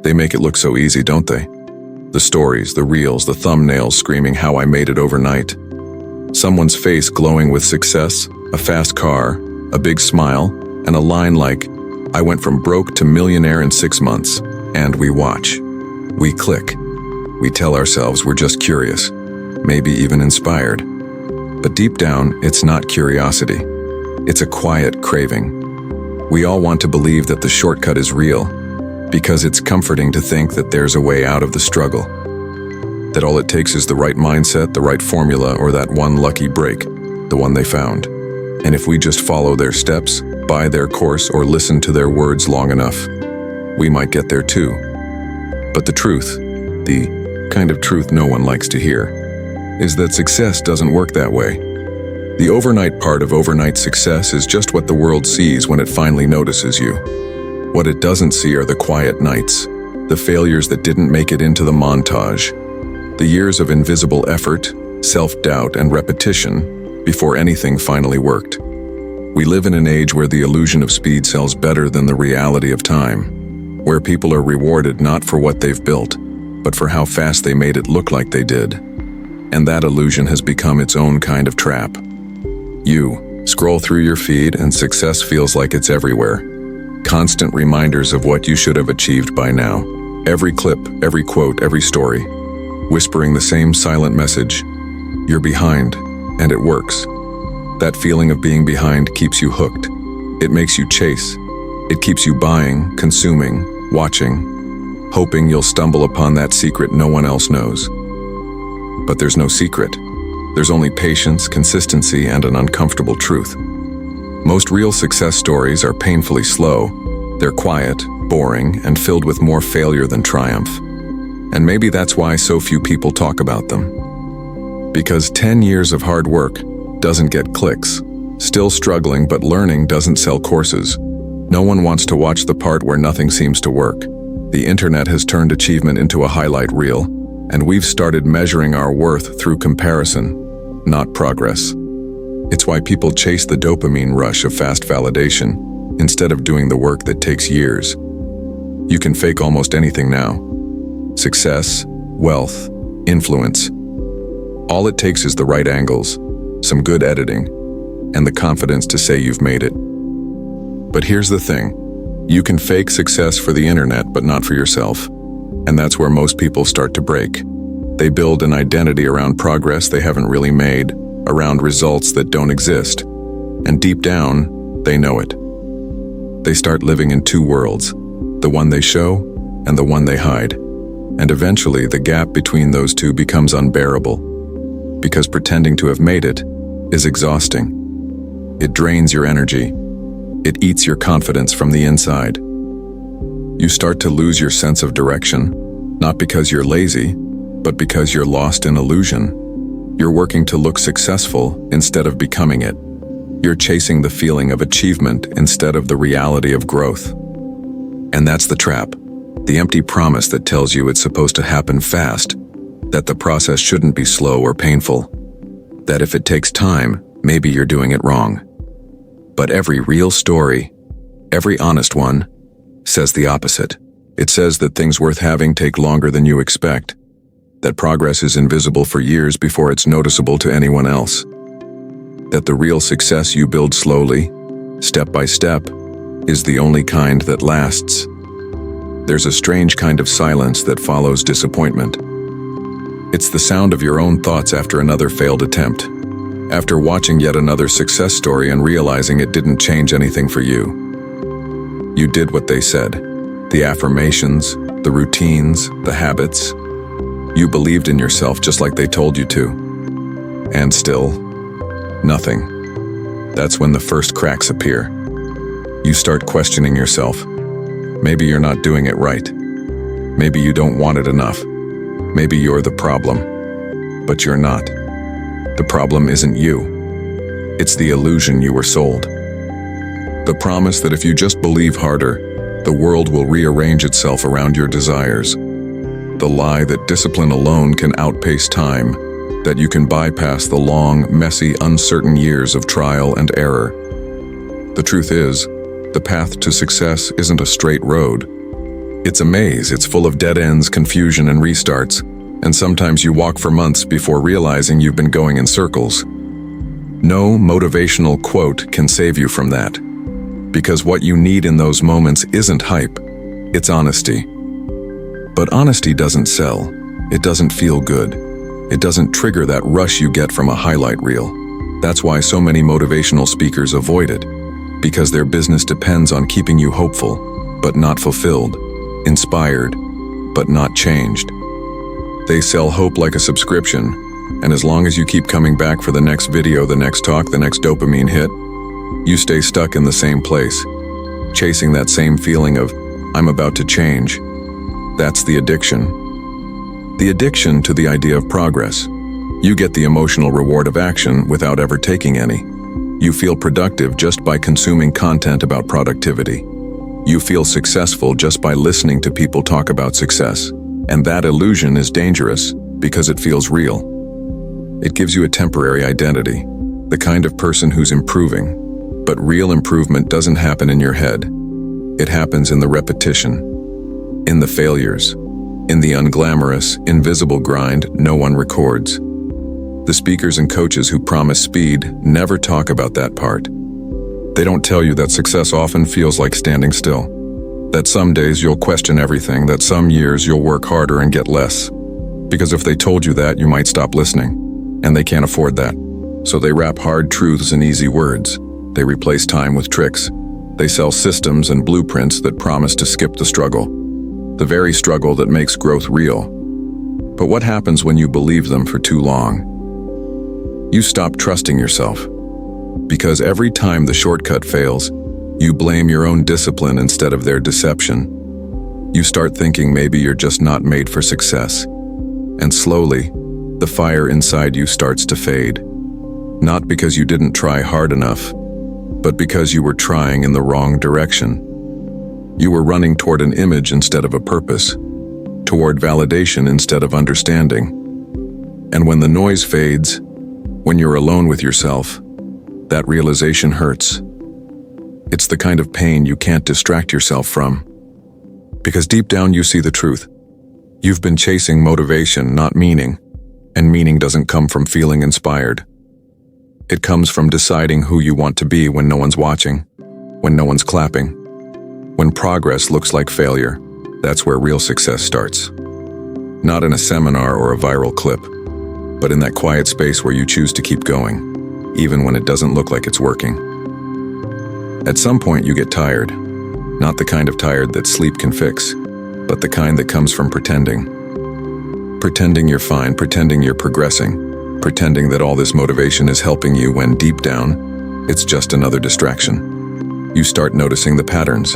They make it look so easy, don't they? The stories, the reels, the thumbnails screaming how I made it overnight. Someone's face glowing with success, a fast car, a big smile, and a line like, "I went from broke to millionaire in 6 months." And we watch. We click. We tell ourselves we're just curious, maybe even inspired. But deep down, it's not curiosity. It's a quiet craving. We all want to believe that the shortcut is real, because it's comforting to think that there's a way out of the struggle. That all it takes is the right mindset, the right formula, or that one lucky break, the one they found. And if we just follow their steps, buy their course, or listen to their words long enough, we might get there too. But the truth, the kind of truth no one likes to hear, is that success doesn't work that way. The overnight part of overnight success is just what the world sees when it finally notices you. What it doesn't see are the quiet nights, the failures that didn't make it into the montage, the years of invisible effort, self-doubt, and repetition before anything finally worked. We live in an age where the illusion of speed sells better than the reality of time, where people are rewarded not for what they've built, but for how fast they made it look like they did. And that illusion has become its own kind of trap. You scroll through your feed and success feels like it's everywhere. Constant reminders of what you should have achieved by now. Every clip, every quote, every story, whispering the same silent message, "You're behind," and it works. That feeling of being behind keeps you hooked. It makes you chase. It keeps you buying, consuming, watching, hoping you'll stumble upon that secret no one else knows. But there's no secret. There's only patience, consistency, and an uncomfortable truth. Most real success stories are painfully slow. They're quiet, boring, and filled with more failure than triumph. And maybe that's why so few people talk about them. Because 10 years of hard work doesn't get clicks. Still struggling but learning doesn't sell courses. No one wants to watch the part where nothing seems to work. The internet has turned achievement into a highlight reel, and we've started measuring our worth through comparison, not progress. It's why people chase the dopamine rush of fast validation instead of doing the work that takes years. You can fake almost anything now. Success, wealth, influence. All it takes is the right angles, some good editing, and the confidence to say you've made it. But here's the thing. You can fake success for the internet, but not for yourself. And that's where most people start to break. They build an identity around progress they haven't really made, around results that don't exist. And deep down, they know it. They start living in two worlds, the one they show and the one they hide. And eventually, the gap between those two becomes unbearable. Because pretending to have made it is exhausting. It drains your energy. It eats your confidence from the inside. You start to lose your sense of direction, not because you're lazy, but because you're lost in illusion. You're working to look successful instead of becoming it. You're chasing the feeling of achievement instead of the reality of growth. And that's the trap. The empty promise that tells you it's supposed to happen fast, that the process shouldn't be slow or painful, that if it takes time, maybe you're doing it wrong. But every real story, every honest one, says the opposite. It says that things worth having take longer than you expect, that progress is invisible for years before it's noticeable to anyone else, that the real success you build slowly, step by step, is the only kind that lasts. There's a strange kind of silence that follows disappointment. It's the sound of your own thoughts after another failed attempt, after watching yet another success story and realizing it didn't change anything for you. You did what they said, the affirmations, the routines, the habits. You believed in yourself just like they told you to. And still, nothing. That's when the first cracks appear. You start questioning yourself. Maybe you're not doing it right. Maybe you don't want it enough. Maybe you're the problem. But you're not. The problem isn't you. It's the illusion you were sold. The promise that if you just believe harder, the world will rearrange itself around your desires. The lie that discipline alone can outpace time, that you can bypass the long, messy, uncertain years of trial and error. The truth is, the path to success isn't a straight road. It's a maze. It's full of dead ends, confusion, and restarts. And sometimes you walk for months before realizing you've been going in circles. No motivational quote can save you from that. Because what you need in those moments isn't hype, it's honesty. But honesty doesn't sell. It doesn't feel good. It doesn't trigger that rush you get from a highlight reel. That's why so many motivational speakers avoid it. Because their business depends on keeping you hopeful, but not fulfilled, inspired, but not changed. They sell hope like a subscription, and as long as you keep coming back for the next video, the next talk, the next dopamine hit, you stay stuck in the same place, chasing that same feeling of, I'm about to change. That's the addiction. The addiction to the idea of progress. You get the emotional reward of action without ever taking any. You feel productive just by consuming content about productivity. You feel successful just by listening to people talk about success. And that illusion is dangerous because it feels real. It gives you a temporary identity, the kind of person who's improving. But real improvement doesn't happen in your head. It happens in the repetition, in the failures, in the unglamorous, invisible grind no one records. The speakers and coaches who promise speed never talk about that part. They don't tell you that success often feels like standing still, that some days you'll question everything, that some years you'll work harder and get less. Because if they told you that, you might stop listening, and they can't afford that. So they wrap hard truths in easy words. They replace time with tricks. They sell systems and blueprints that promise to skip the struggle, the very struggle that makes growth real. But what happens when you believe them for too long? You stop trusting yourself. Because every time the shortcut fails, you blame your own discipline instead of their deception. You start thinking maybe you're just not made for success. And slowly, the fire inside you starts to fade. Not because you didn't try hard enough, but because you were trying in the wrong direction. You were running toward an image instead of a purpose, toward validation instead of understanding. And when the noise fades, when you're alone with yourself, that realization hurts. It's the kind of pain you can't distract yourself from. Because deep down you see the truth. You've been chasing motivation, not meaning, and meaning doesn't come from feeling inspired. It comes from deciding who you want to be when no one's watching, when no one's clapping. When progress looks like failure, that's where real success starts. Not in a seminar or a viral clip, but in that quiet space where you choose to keep going, even when it doesn't look like it's working. At some point you get tired, not the kind of tired that sleep can fix, but the kind that comes from pretending. Pretending you're fine, pretending you're progressing, pretending that all this motivation is helping you when deep down, it's just another distraction. You start noticing the patterns,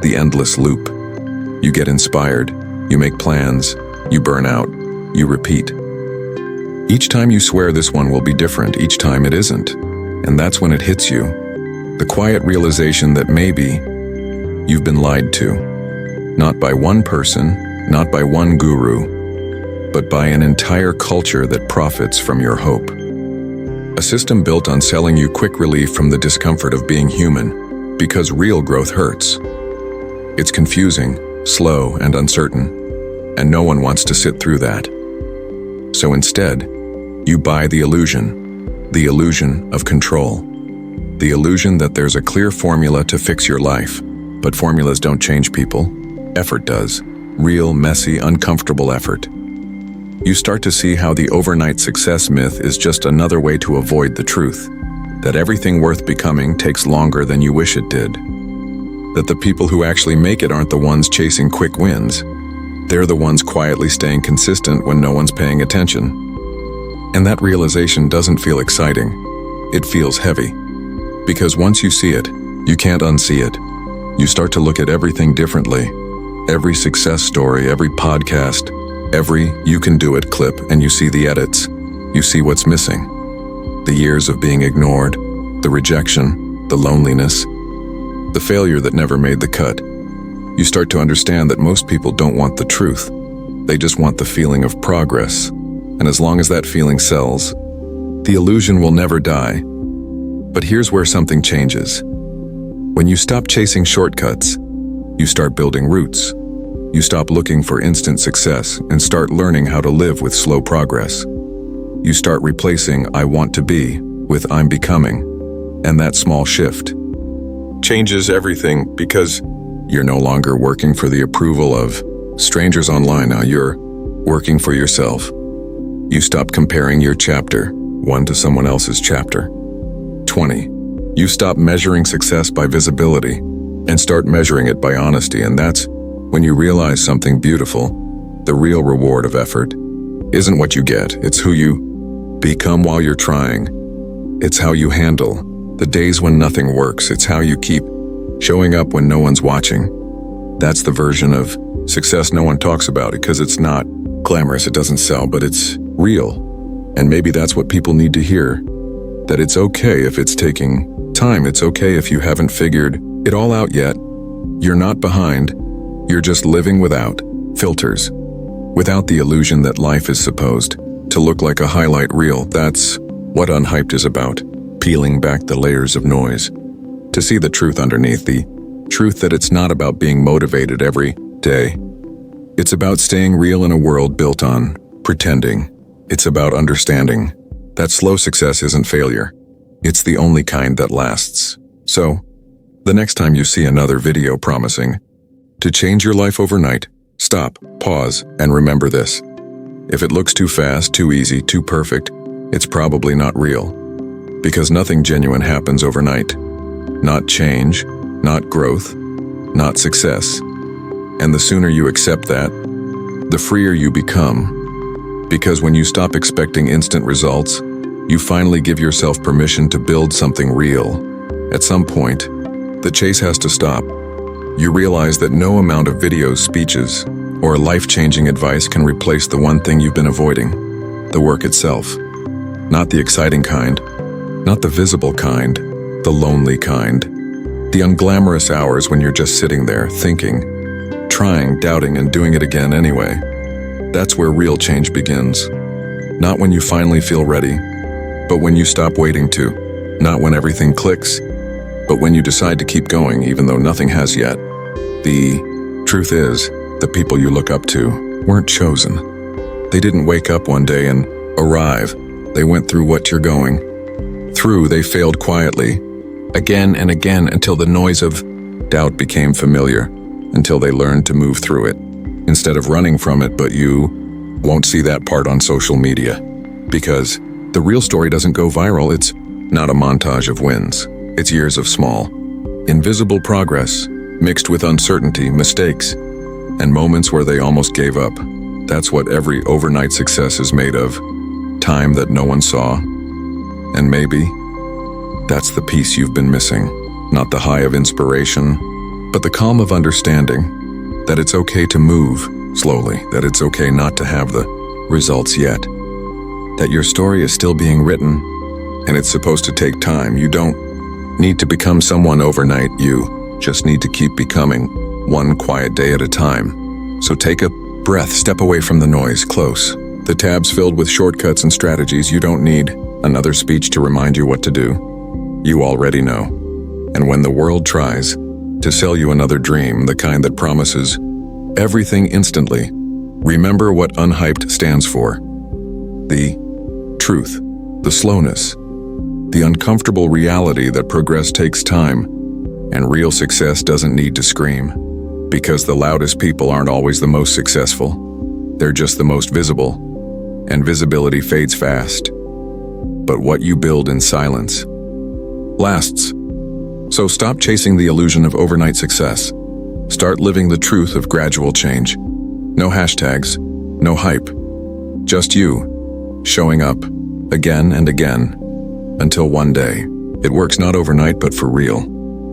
the endless loop. You get inspired, you make plans, you burn out, you repeat. Each time you swear this one will be different, each time it isn't. And that's when it hits you. The quiet realization that maybe you've been lied to. Not by one person, not by one guru, but by an entire culture that profits from your hope. A system built on selling you quick relief from the discomfort of being human, because real growth hurts. It's confusing, slow, and uncertain, and no one wants to sit through that. So instead, you buy the illusion of control. The illusion that there's a clear formula to fix your life, but formulas don't change people. Effort does. Real, messy, uncomfortable effort. You start to see how the overnight success myth is just another way to avoid the truth, that everything worth becoming takes longer than you wish it did. That the people who actually make it aren't the ones chasing quick wins. They're the ones quietly staying consistent when no one's paying attention. And that realization doesn't feel exciting. It feels heavy. Because once you see it, you can't unsee it. You start to look at everything differently. Every success story, every podcast, every "you can do it" clip, and you see the edits. You see what's missing. The years of being ignored, the rejection, the loneliness, the failure that never made the cut. You start to understand that most people don't want the truth. They just want the feeling of progress. And as long as that feeling sells, the illusion will never die. But here's where something changes. When you stop chasing shortcuts, you start building roots. You stop looking for instant success and start learning how to live with slow progress. You start replacing "I want to be" with "I'm becoming." And that small shift changes everything, because you're no longer working for the approval of strangers online. Now you're working for yourself. You stop comparing your chapter 1 to someone else's chapter 20. You stop measuring success by visibility and start measuring it by honesty, and that's when you realize something beautiful. The real reward of effort isn't what you get, it's who you become while you're trying. It's how you handle the days when nothing works. It's how you keep showing up when no one's watching. That's the version of success no one talks about, because it's not glamorous, it doesn't sell, but it's real. And maybe that's what people need to hear, that it's okay if it's taking time. It's okay if you haven't figured it all out yet. You're not behind. You're just living without filters, without the illusion that life is supposed to look like a highlight reel. That's what Unhyped is about, peeling back the layers of noise to see the truth underneath, the truth that it's not about being motivated every day. It's about staying real in a world built on pretending. It's about understanding that slow success isn't failure. It's the only kind that lasts. So, the next time you see another video promising to change your life overnight, stop, pause, and remember this. If it looks too fast, too easy, too perfect, it's probably not real. Because nothing genuine happens overnight. Not change, not growth, not success. And the sooner you accept that, the freer you become. Because when you stop expecting instant results, you finally give yourself permission to build something real. At some point, the chase has to stop. You realize that no amount of videos, speeches, or life-changing advice can replace the one thing you've been avoiding: the work itself. Not the exciting kind, not the visible kind, the lonely kind. The unglamorous hours when you're just sitting there, thinking, trying, doubting, and doing it again anyway. That's where real change begins. Not when you finally feel ready, but when you stop waiting to. Not when everything clicks, but when you decide to keep going even though nothing has yet. The truth is, the people you look up to weren't chosen. They didn't wake up one day and arrive. They went through what you're going through. They failed quietly, again and again, until the noise of doubt became familiar, until they learned to move through it, instead of running from it. But you won't see that part on social media, because the real story doesn't go viral. It's not a montage of wins. It's years of small, invisible progress, mixed with uncertainty, mistakes, and moments where they almost gave up. That's what every overnight success is made of. Time that no one saw. And maybe that's the piece you've been missing. Not the high of inspiration, but the calm of understanding that it's okay to move slowly, that it's okay not to have the results yet, that your story is still being written, and it's supposed to take time. You don't need to become someone overnight. You just need to keep becoming, one quiet day at a time. So take a breath, step away from the noise, close the tabs filled with shortcuts and strategies. You don't need another speech to remind you what to do. You already know. And when the world tries to sell you another dream, the kind that promises everything instantly, remember what Unhyped stands for. The truth, the slowness, the uncomfortable reality that progress takes time, and real success doesn't need to scream. Because the loudest people aren't always the most successful. They're just the most visible. And visibility fades fast. But what you build in silence lasts. So stop chasing the illusion of overnight success. Start living the truth of gradual change. No hashtags, no hype. Just you, showing up, again and again, until one day, it works not overnight but for real.